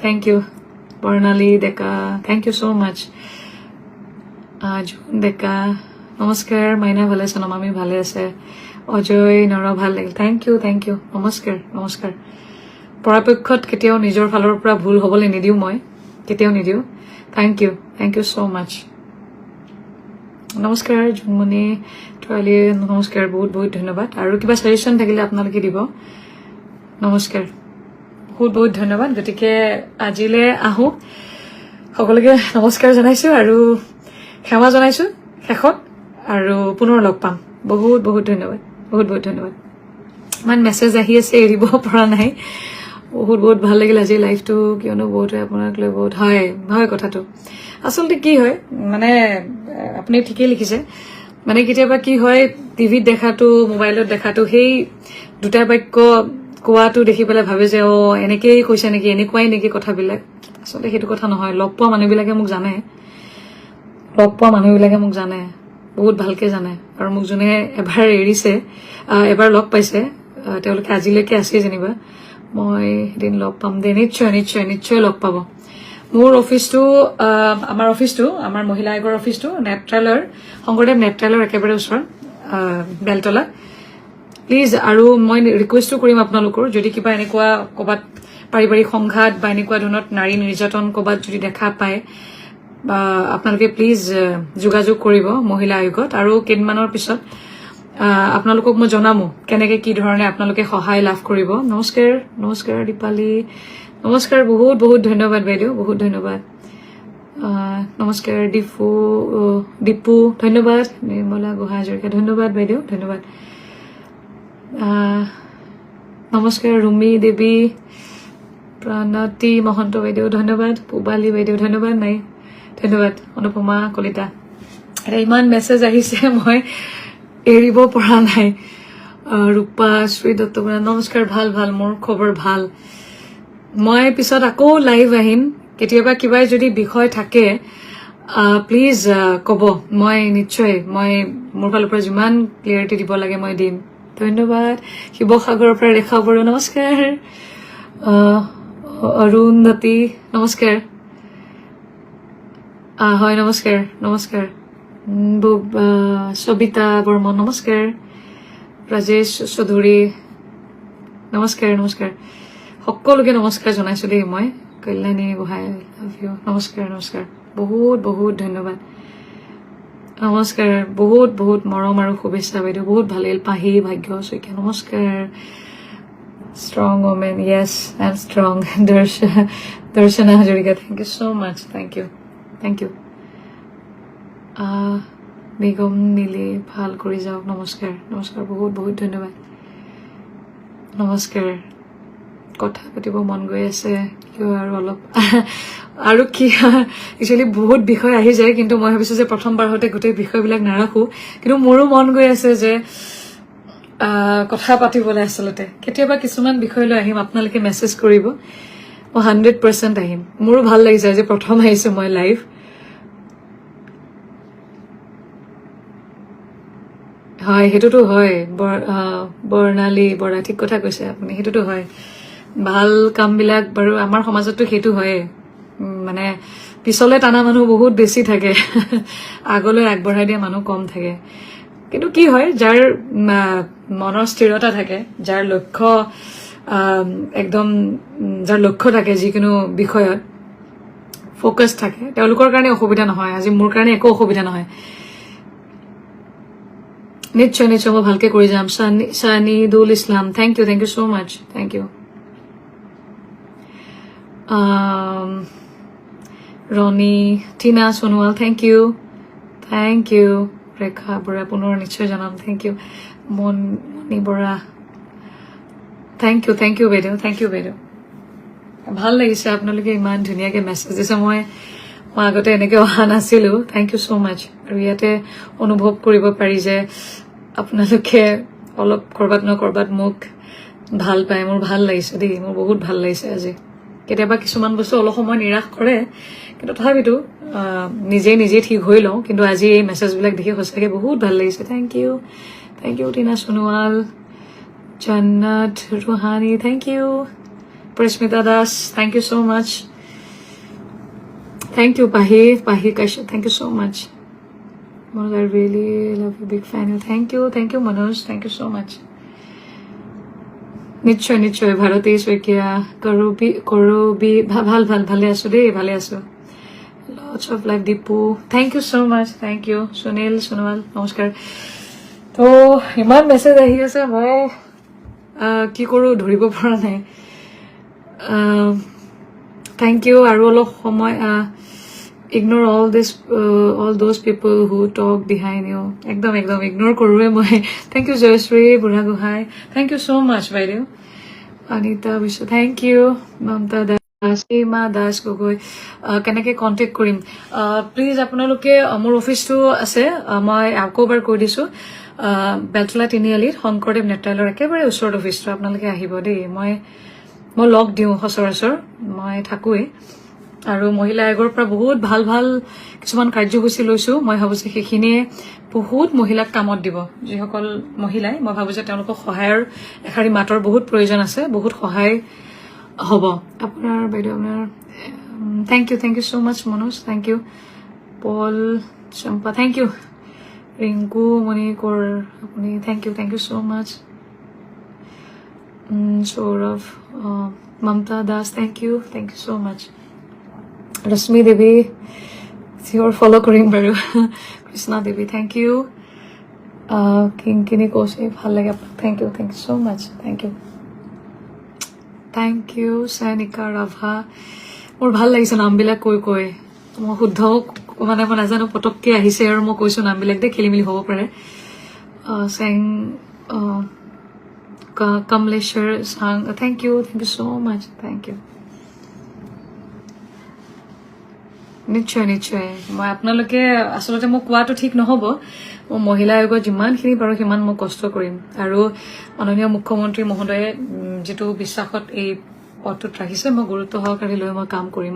[SPEAKER 1] thank U Barnali Deka thank you so mass June ডেকা নমস্কাৰ মাইনা ভালে আছে নমামি ভালে আছে অজয় নৰ ভাল লাগিল থ্যাংক ইউ নমস্কাৰ পৰাপক্ষত কেতিয়াও নিজৰ ফালৰ পৰা ভুল হ'বলৈ নিদিওঁ মই কেতিয়াও নিদিওঁ থ্যাংক ইউ সো মাচ নমস্কাৰ জুনমণি তোৱালী নমস্কাৰ বহুত ধন্যবাদ আৰু কিবা ছাজেশ্যন থাকিলে আপোনালোকে দিব নমস্কাৰ বহুত ধন্যবাদ গতিকে আজিলৈ আহোঁ সকলোকে নমস্কাৰ জনাইছো আৰু ক্ষমা জনাইছো শেষত আৰু পুনৰ লগ পাম বহুত ধন্যবাদ ইমান মেছেজ আহি আছে এৰিব পৰা নাই বহুত ভাল লাগিল আজি লাইফটো কিয়নো বহুতে আপোনাক লৈ বহুত হয় কথাটো আচলতে কি হয় মানে আপুনি ঠিকেই লিখিছে মানে কেতিয়াবা কি হয় টিভিত দেখাটো মোবাইলত দেখাটো সেই দুটা বাক্য কোৱাটো দেখি পেলাই ভাবে যে এনেকেই কৈছে নেকি এনেকুৱাই নেকি কথাবিলাক আচলতে সেইটো কথা নহয় লগ পোৱা মানুহবিলাকে মোক জানে বহুত ভালকে জানে আৰু মোক যোনে এবাৰ এৰিছে এবাৰ লগ পাইছে তেওঁলোকে আজিলৈকে আছে যেনিবা মই এদিন লগ পাম দে নিশ্চয় লগ পাব মোৰ অফিচটো আমাৰ মহিলা আয়োগৰ অফিচটো নেপট্ৰালৰ শংকৰদেৱ নেপট্ৰালৰ একেবাৰে ওচৰত বেলতলা প্লিজ আৰু মই ৰিকুৱেষ্টো কৰিম আপোনালোকৰ যদি কিবা এনেকুৱা ক'ৰবাত পাৰিবাৰিক সংঘাত বা এনেকুৱা ধৰণৰ নাৰী নিৰ্যাতন ক'ৰবাত যদি দেখা পায় আপোনালোকে প্লিজ যোগাযোগ কৰিব মহিলা আয়োগত আৰু কেইদিনমানৰ পিছত আপোনালোকক মই জনামো কেনেকে কি ধৰণে আপোনালোকে সহায় লাভ কৰিব নমস্কাৰ দীপালী নমস্কাৰ বহুত ধন্যবাদ বাইদেউ বহুত ধন্যবাদ নমস্কাৰ দীপু ধন্যবাদ নিৰ্মলা গোহাঁই হাজৰিকা ধন্যবাদ বাইদেউ ধন্যবাদ নমস্কাৰ ৰুমি দেৱী প্ৰণতি মহন্ত বাইদেউ ধন্যবাদ পূবালী বাইদেউ ধন্যবাদ অনুপমা কলিতা এটা ইমান মেছেজ আহিছে মই এৰিব পৰা নাই ৰূপা শ্ৰী দত্ত বৰা নমস্কাৰ ভাল ভাল মোৰ খবৰ ভাল মই পিছত আকৌ লাইভ আহিম কেতিয়াবা কিবা যদি বিষয় থাকে প্লিজ ক'ব মই নিশ্চয় মই মোৰ ফালৰ পৰা যিমান ক্লিয়াৰিটি দিব লাগে মই দিম ধন্যবাদ শিৱসাগৰৰ পৰা ৰেখা বড়ো নমস্কাৰ অৰুণধতী নমস্কাৰ হয় নমস্কাৰ নমস্কাৰ সবিতা বৰ্মন নমস্কাৰ ৰাজেশ চৌধুৰী নমস্কাৰ নমস্কাৰ সকলোকে নমস্কাৰ জনাইছো দেই মই কল্যাণী গোহাঁই লাভ ইউ নমস্কাৰ নমস্কাৰ বহুত বহুত ধন্যবাদ নমস্কাৰ বহুত বহুত মৰম আৰু শুভেচ্ছা বাইদেউ বহুত ভাল লাগিল পাহি ভাগ্য শইকীয়া নমস্কাৰ strong women yes I am strong Darshana Hazarika thank you so' much thank you Begum Mili ভাল কৰি যাওক নমস্কাৰ নমস্কাৰ বহুত বহুত ধন্যবাদ নমস্কাৰ কথা পাতিব মন গৈ আছে কিয় আৰু অলপ আৰু কি একচুৱেলি বহুত বিষয় আহি যায় কিন্তু মই ভাবিছো যে প্ৰথমবাৰ হতে গোটেই বিষয়বিলাক নাৰাখো কিন্তু মোৰো মন গৈ আছে যে কথা পাতিবলৈ আচলতে কেতিয়াবা কিছুমান বিষয় লৈ আহিম আপোনালোকে মেছেজ কৰিব মই 100% আহিম মোৰো ভাল লাগিছে যে প্ৰথম আহিছো মই লাইভ হয় সেইটোতো হয় বৰ্ণালী বৰা ঠিক কথা কৈছে আপুনি সেইটোতো হয় ভাল কামবিলাক বাৰু আমাৰ সমাজতো সেইটো হয়ে মানে পিছলৈ টানা মানুহ বহুত বেছি থাকে আগলৈ আগবঢ়াই দিয়া মানুহ কম থাকে কিন্তু কি হয় যাৰ মনৰ স্থিৰতা থাকে যাৰ লক্ষ্য একদম যাৰ লক্ষ্য থাকে যিকোনো বিষয়ত ফ'কাছ থাকে তেওঁলোকৰ কাৰণে অসুবিধা নহয় আজি মোৰ কাৰণে একো অসুবিধা নহয় নিশ্চয় নিশ্চয় মই ভালকে কৰি যাম Shanidul Islam thank you so' much thank you Roni Tina Sonowal thank you Rekha Bora পুনৰ নিশ্চয় জনাম thank you Moni Bora thank you বাইদেউ ভাল লাগিছে আপোনালোকে ইমান ধুনীয়াকে মেছেজ দিছে মই আগতে এনেকে অহা নাছিলো থেংক ইউ ছ' মাছ আৰু ইয়াতে অনুভৱ কৰিব পাৰি যে আপোনালোকে অলপ কৰবাত ন কৰবাত মোক ভাল পায় মোৰ ভাল লাগিছে দেই মোৰ বহুত ভাল লাগিছে আজি কেতিয়াবা কিছুমান বস্তু অলপ সময় নিৰাশ কৰে কিন্তু তথাপিতো নিজে ঠিক হৈ লওঁ কিন্তু আজি এই মেছেজবিলাক দেখি সঁচাকৈ বহুত ভাল লাগিছে thank U Tina Sonowal Jannat Ruhani thank you Parismita Das thank you so' much thank you Pahi Kashyap thank you so' much Manoj, I really love you, big fan. Thank you, Manoj. Thank you so much. নিশ্চয় ভাৰতী শইকীয়া কৰবি ভালে আছো দেই ভালে আছো lots of life Dipu thank you so' much thank you Sunil Sonowal নমস্কাৰ তো ইমান মেছেজ আহি আছে মই কি কৰোঁ ধৰিব পৰা নাই থেংক ইউ আৰু অলপ সময় ignore all those people who talk behind you ekdom ignore korue moi thank you Joyashree Bura Gohai thank you so much বাইদেউ Anita Bishu thank you Mamta Das Seema Das Gogoi kenake contact korim please আপোনালোকে মোৰ অফিসটো আছে মই আকৌবাৰ কৈ দিছো বেলতলা তিনিআলিত শংকৰদেৱ নেত্ৰালয়ৰ একেবাৰে ওচৰত অফিসটো আপোনালোকে আহিব দেই মই লগ দিওঁ সচৰাচৰ মই থাকোৱে আৰু মহিলা আয়োগৰ পৰা বহুত ভাল কিছুমান কাৰ্যসূচী লৈছো মই ভাবো যে সেইখিনিয়ে বহুত মহিলাক কামত দিব যিসকল মহিলাই মই ভাবো যে তেওঁলোকক সহায়ৰ এখাৰি মাতৰ বহুত প্ৰয়োজন আছে বহুত সহায় হ'ব আপোনাৰ বাইদেউ আপোনাৰ thank you so' much Manoj thank you Pal Champa thank you Rinku Manikar আপুনি thank you so' much Saurav Mamata Das thank you so' much Rashmi Devi, your follow karim baru. Krishna Devi, thank you. Kinkini Kose, bhal lage apnak. Thank you so much. Thank you, Sainika Rabha. Mor bhal lagise naam bilak koi. Moi shuddho mane moi najano potokke ahise aru moi koisu naam bilak de kheli mili hobo pare. Sang Kamleshwar sang. Thank you so much. Thank you. নিশ্চয় নিশ্চয় মই আপোনালোকে আচলতে মোক কোৱাটো ঠিক নহ'ব মই মহিলা আয়োগত যিমানখিনি পাৰোঁ সিমান মই কষ্ট কৰিম আৰু মাননীয় মুখ্যমন্ত্ৰী মহোদয়ে যিটো বিশ্বাসত এই পদটোত ৰাখিছে মই গুৰুত্ব সহকাৰে লৈ মই কাম কৰিম